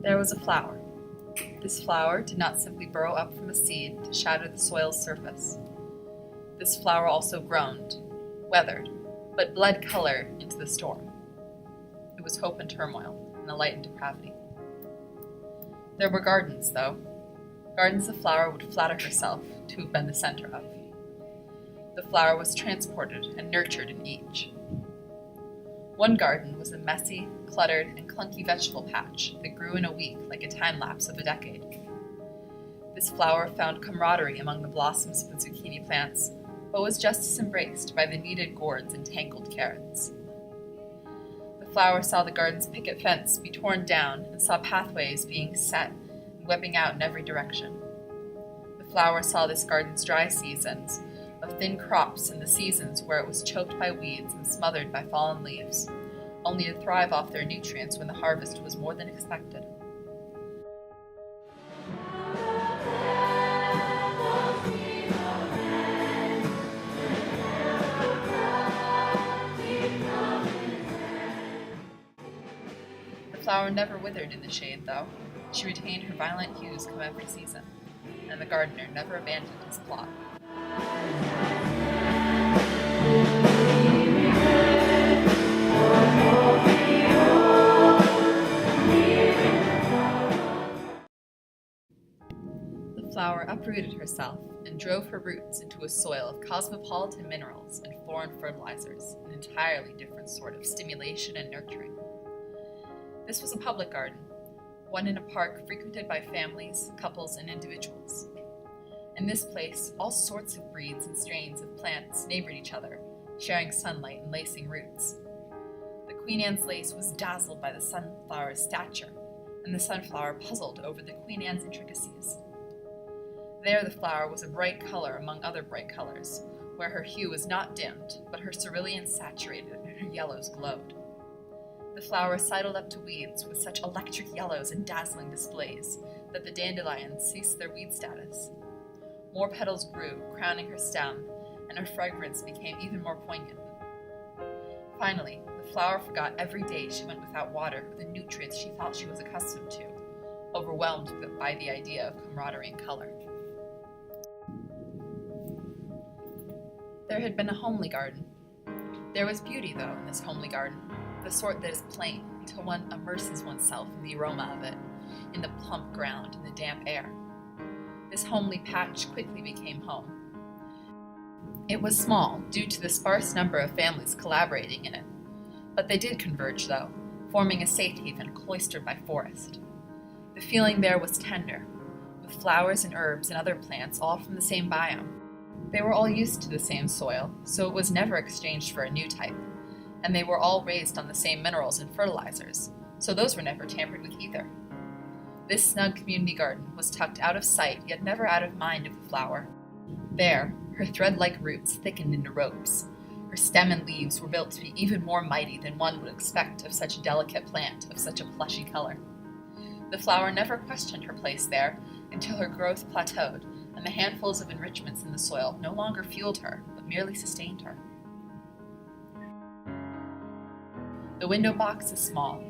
There was a flower. This flower did not simply burrow up from a seed to shadow the soil's surface. This flower also groaned, weathered, but bled color into the storm. It was hope and turmoil, and a light and depravity. There were gardens, though. Gardens the flower would flatter herself to have been the center of. The flower was transported and nurtured in each. One garden was a messy, cluttered, and clunky vegetable patch that grew in a week like a time-lapse of a decade. This flower found camaraderie among the blossoms of the zucchini plants, but was just as embraced by the needed gourds and tangled carrots. The flower saw the garden's picket fence be torn down and saw pathways being set and webbing out in every direction. The flower saw this garden's dry seasons of thin crops and the seasons where it was choked by weeds and smothered by fallen leaves, only to thrive off their nutrients when the harvest was more than expected. The flower never withered in the shade, though. She retained her violent hues come every season, and the gardener never abandoned his plot. The flower uprooted herself and drove her roots into a soil of cosmopolitan minerals and foreign fertilizers, an entirely different sort of stimulation and nurturing. This was a public garden, one in a park frequented by families, couples, and individuals. In this place, all sorts of breeds and strains of plants neighbored each other, sharing sunlight and lacing roots. The Queen Anne's lace was dazzled by the sunflower's stature, and the sunflower puzzled over the Queen Anne's intricacies. There the flower was a bright color among other bright colors, where her hue was not dimmed, but her cerulean saturated and her yellows glowed. The flower sidled up to weeds with such electric yellows and dazzling displays that the dandelions ceased their weed status. More petals grew, crowning her stem, and her fragrance became even more poignant. Finally, the flower forgot every day she went without water for the nutrients she thought she was accustomed to, overwhelmed by the idea of camaraderie and color. There had been a homely garden. There was beauty, though, in this homely garden, the sort that is plain until one immerses oneself in the aroma of it, in the plump ground and the damp air. This homely patch quickly became home. It was small, due to the sparse number of families collaborating in it, but they did converge, though, forming a safe haven cloistered by forest. The feeling there was tender, with flowers and herbs and other plants all from the same biome. They were all used to the same soil, so it was never exchanged for a new type, and they were all raised on the same minerals and fertilizers, so those were never tampered with either. This snug community garden was tucked out of sight, yet never out of mind of the flower. There, her thread-like roots thickened into ropes. Her stem and leaves were built to be even more mighty than one would expect of such a delicate plant of such a plushy color. The flower never questioned her place there until her growth plateaued, and the handfuls of enrichments in the soil no longer fueled her, but merely sustained her. The window box is small.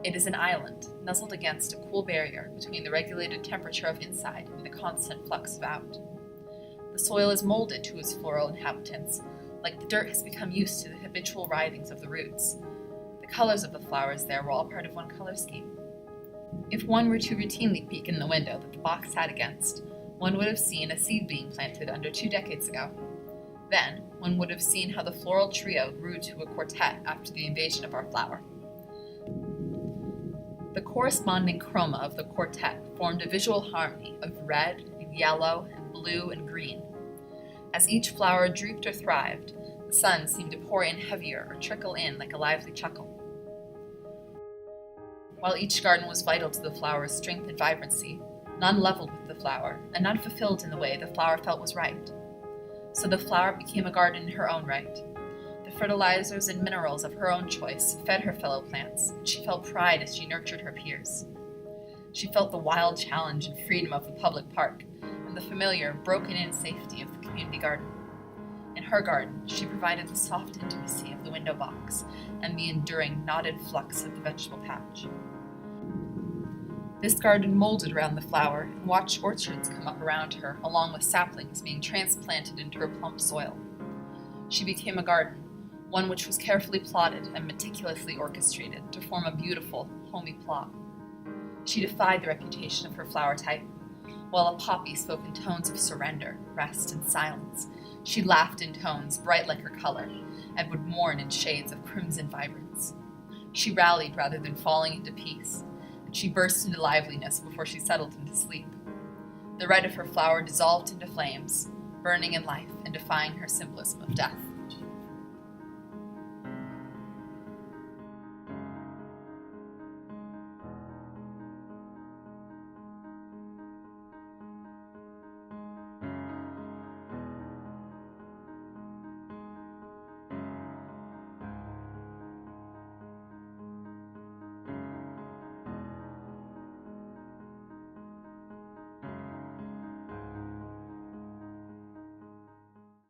It is an island, nuzzled against a cool barrier between the regulated temperature of inside and the constant flux of out. The soil is molded to its floral inhabitants, like the dirt has become used to the habitual writhings of the roots. The colors of the flowers there were all part of one color scheme. If one were to routinely peek in the window that the box sat against, one would have seen a seed being planted under 2 decades ago. Then, one would have seen how the floral trio grew to a quartet after the invasion of our flower. The corresponding chroma of the quartet formed a visual harmony of red and yellow and blue and green. As each flower drooped or thrived, the sun seemed to pour in heavier or trickle in like a lively chuckle. While each garden was vital to the flower's strength and vibrancy, none leveled with the flower, and none fulfilled in the way the flower felt was right. So the flower became a garden in her own right. The fertilizers and minerals of her own choice fed her fellow plants, and she felt pride as she nurtured her peers. She felt the wild challenge and freedom of the public park, and the familiar, broken-in safety of the community garden. In her garden, she provided the soft intimacy of the window box and the enduring knotted flux of the vegetable patch. This garden molded around the flower and watched orchards come up around her, along with saplings being transplanted into her plump soil. She became a garden, one which was carefully plotted and meticulously orchestrated to form a beautiful, homey plot. She defied the reputation of her flower type. While a poppy spoke in tones of surrender, rest, and silence, she laughed in tones bright like her color, and would mourn in shades of crimson vibrance. She rallied rather than falling into peace, and she burst into liveliness before she settled into sleep. The red of her flower dissolved into flames, burning in life and defying her symbolism of death.